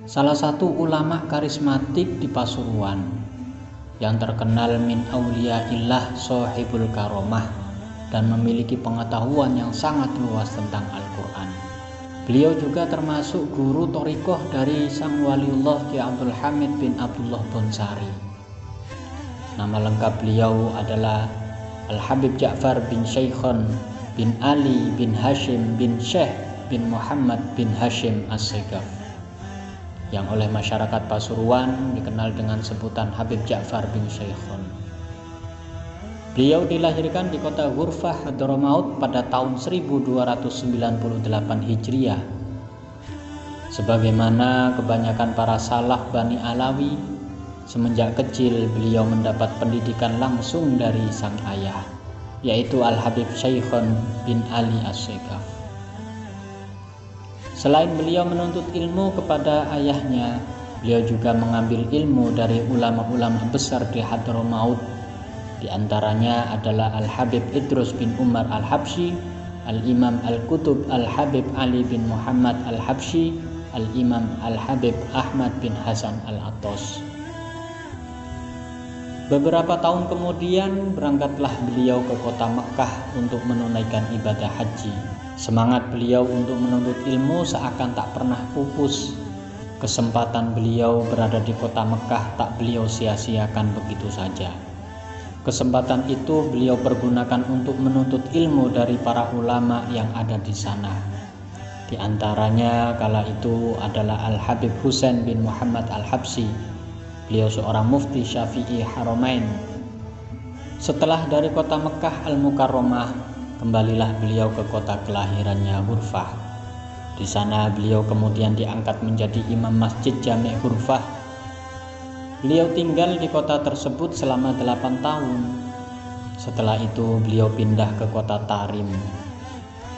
salah satu ulama karismatik di Pasuruan yang terkenal min auliyaillah sohibul karomah dan memiliki pengetahuan yang sangat luas tentang Al-Quran. Beliau juga termasuk guru thorikoh dari sang waliullah Ki Abdul Hamid bin Abdullah Bonsari. Nama lengkap beliau adalah Al-Habib Ja'far bin Syekhon bin Ali bin Hashim bin Syekh bin Muhammad bin Hashim As-Segaf, yang oleh masyarakat Pasuruan dikenal dengan sebutan Habib Ja'far bin Syekhon. Beliau dilahirkan di kota Ghurfah Hadramaut pada tahun 1298 Hijriah. Sebagaimana kebanyakan para salaf Bani Alawi, semenjak kecil beliau mendapat pendidikan langsung dari sang ayah, yaitu Al-Habib Syekhon bin Ali As-Segaf. Selain beliau menuntut ilmu kepada ayahnya, beliau juga mengambil ilmu dari ulama-ulama besar di Hadramaut. Di antaranya adalah Al-Habib Idrus bin Umar Al-Habsyi, Al-Imam Al-Qutub Al-Habib Ali bin Muhammad Al-Habsyi, Al-Imam Al-Habib Ahmad bin Hasan Al-Attas. Beberapa tahun kemudian berangkatlah beliau ke kota Mekkah untuk menunaikan ibadah haji. Semangat beliau untuk menuntut ilmu seakan tak pernah pupus. Kesempatan beliau berada di kota Mekkah tak beliau sia-siakan begitu saja. Kesempatan itu beliau pergunakan untuk menuntut ilmu dari para ulama yang ada di sana. Di antaranya kala itu adalah Al-Habib Husain bin Muhammad Al-Habsyi. Beliau seorang mufti Syafi'i Haramain. Setelah dari kota Mekkah Al-Mukarramah, kembalilah beliau ke kota kelahirannya Ghurfah. Di sana beliau kemudian diangkat menjadi imam Masjid Jami' Ghurfah. Beliau tinggal di kota tersebut selama 8 tahun. Setelah itu beliau pindah ke kota Tarim.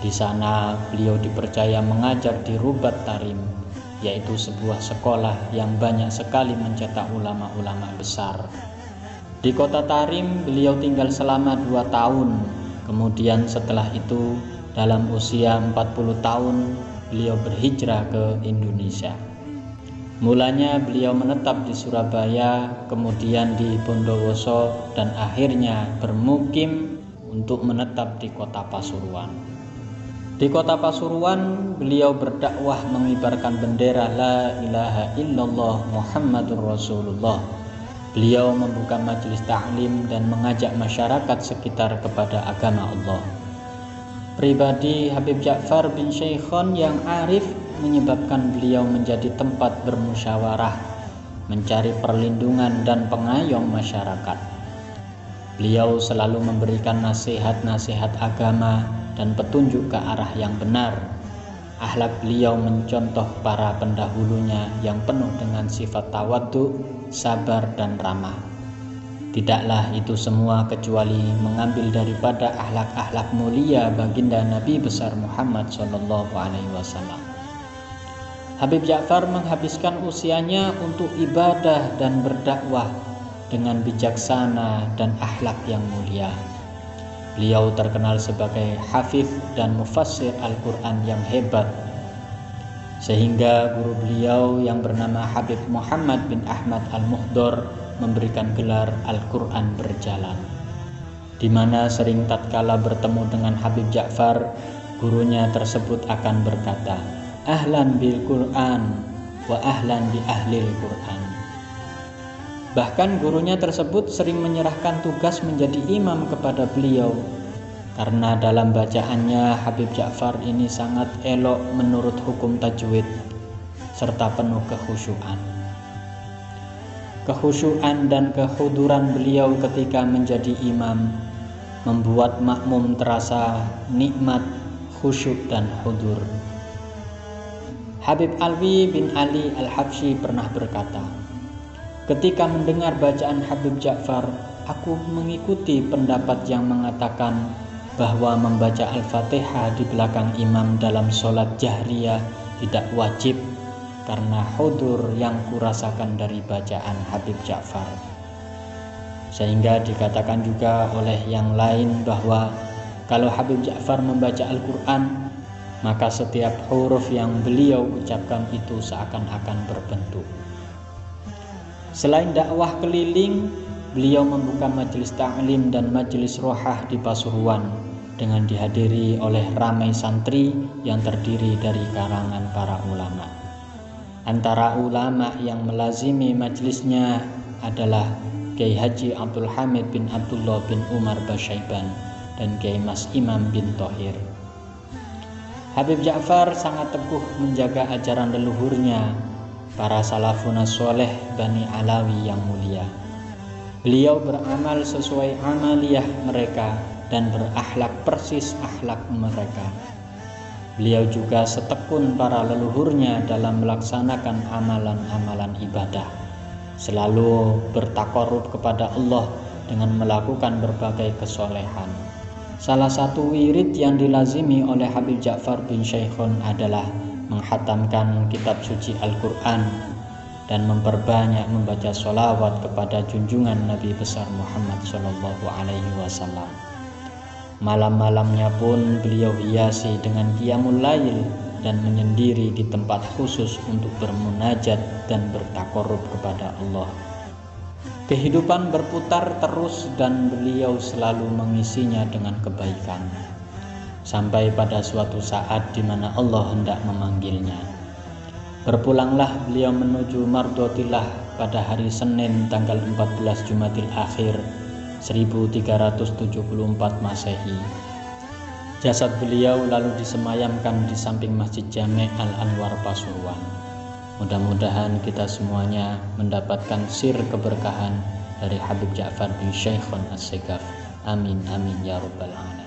Di sana beliau dipercaya mengajar di Rubat Tarim, yaitu sebuah sekolah yang banyak sekali mencetak ulama-ulama besar. Di kota Tarim beliau tinggal selama 2 tahun. Kemudian setelah itu dalam usia 40 tahun beliau berhijrah ke Indonesia. Mulanya beliau menetap di Surabaya, kemudian di Bondowoso, dan akhirnya bermukim untuk menetap di kota Pasuruan. Di kota Pasuruan beliau berdakwah mengibarkan bendera La ilaha illallah Muhammadur Rasulullah. Beliau membuka majelis ta'lim dan mengajak masyarakat sekitar kepada agama Allah. Pribadi Habib Ja'far bin Syekhon yang arif menyebabkan beliau menjadi tempat bermusyawarah, mencari perlindungan dan pengayom masyarakat. Beliau selalu memberikan nasihat-nasihat agama dan petunjuk ke arah yang benar. Akhlak beliau mencontoh para pendahulunya yang penuh dengan sifat tawadhu, sabar dan ramah. Tidaklah itu semua kecuali mengambil daripada akhlak-akhlak mulia baginda Nabi besar Muhammad SAW. Habib Ja'far menghabiskan usianya untuk ibadah dan berdakwah dengan bijaksana dan akhlak yang mulia. Beliau terkenal sebagai hafiz dan mufassir Al-Quran yang hebat, sehingga guru beliau yang bernama Habib Muhammad bin Ahmad Al-Muhdor memberikan gelar Al-Quran berjalan, di mana sering tatkala bertemu dengan Habib Ja'far, gurunya tersebut akan berkata, ahlan bil Quran wa ahlan bi ahlil Quran. Bahkan gurunya tersebut sering menyerahkan tugas menjadi imam kepada beliau, karena dalam bacaannya Habib Ja'far ini sangat elok menurut hukum tajwid serta penuh kekhusyuan. Kekhusyuan dan kehuduran beliau ketika menjadi imam membuat makmum terasa nikmat, khusyuk dan hudur. Habib Alwi bin Ali Al-Habsyi pernah berkata, ketika mendengar bacaan Habib Ja'far, aku mengikuti pendapat yang mengatakan bahwa membaca Al-Fatihah di belakang imam dalam sholat jahriyah tidak wajib karena hudur yang kurasakan dari bacaan Habib Ja'far. Sehingga dikatakan juga oleh yang lain bahwa kalau Habib Ja'far membaca Al-Quran, maka setiap huruf yang beliau ucapkan itu seakan-akan berbentuk. Selain dakwah keliling, beliau membuka majelis ta'lim dan majelis rohah di Pasuruan dengan dihadiri oleh ramai santri yang terdiri dari karangan para ulama. Antara ulama yang melazimi majelisnya adalah Kiai Haji Abdul Hamid bin Abdullah bin Umar Basyaiban dan Kiai Mas Imam bin Thohir. Habib Ja'far sangat teguh menjaga ajaran leluhurnya, para salafun soleh Bani Alawi yang mulia. Beliau beramal sesuai amaliyah mereka dan berakhlak persis akhlak mereka. Beliau juga setekun para leluhurnya dalam melaksanakan amalan-amalan ibadah, selalu bertakarrub kepada Allah dengan melakukan berbagai kesolehan. Salah satu wirid yang dilazimi oleh Habib Ja'far bin Syaikhun adalah menghatamkan kitab suci Al-Quran dan memperbanyak membaca sholawat kepada junjungan Nabi besar Muhammad SAW. Malam-malamnya pun beliau hiasi dengan qiyamul lail dan menyendiri di tempat khusus untuk bermunajat dan bertakarrub kepada Allah. Kehidupan berputar terus dan beliau selalu mengisinya dengan kebaikan. Sampai pada suatu saat di mana Allah hendak memanggilnya. Berpulanglah beliau menuju Mardotillah pada hari Senin tanggal 14 Jumadil Akhir 1374 Masehi. Jasad beliau lalu disemayamkan di samping Masjid Jami' Al-Anwar Pasuruan. Mudah-mudahan kita semuanya mendapatkan sir keberkahan dari Habib Ja'far bin Syaikhun As-Segaf. Amin amin ya rabbal alamin.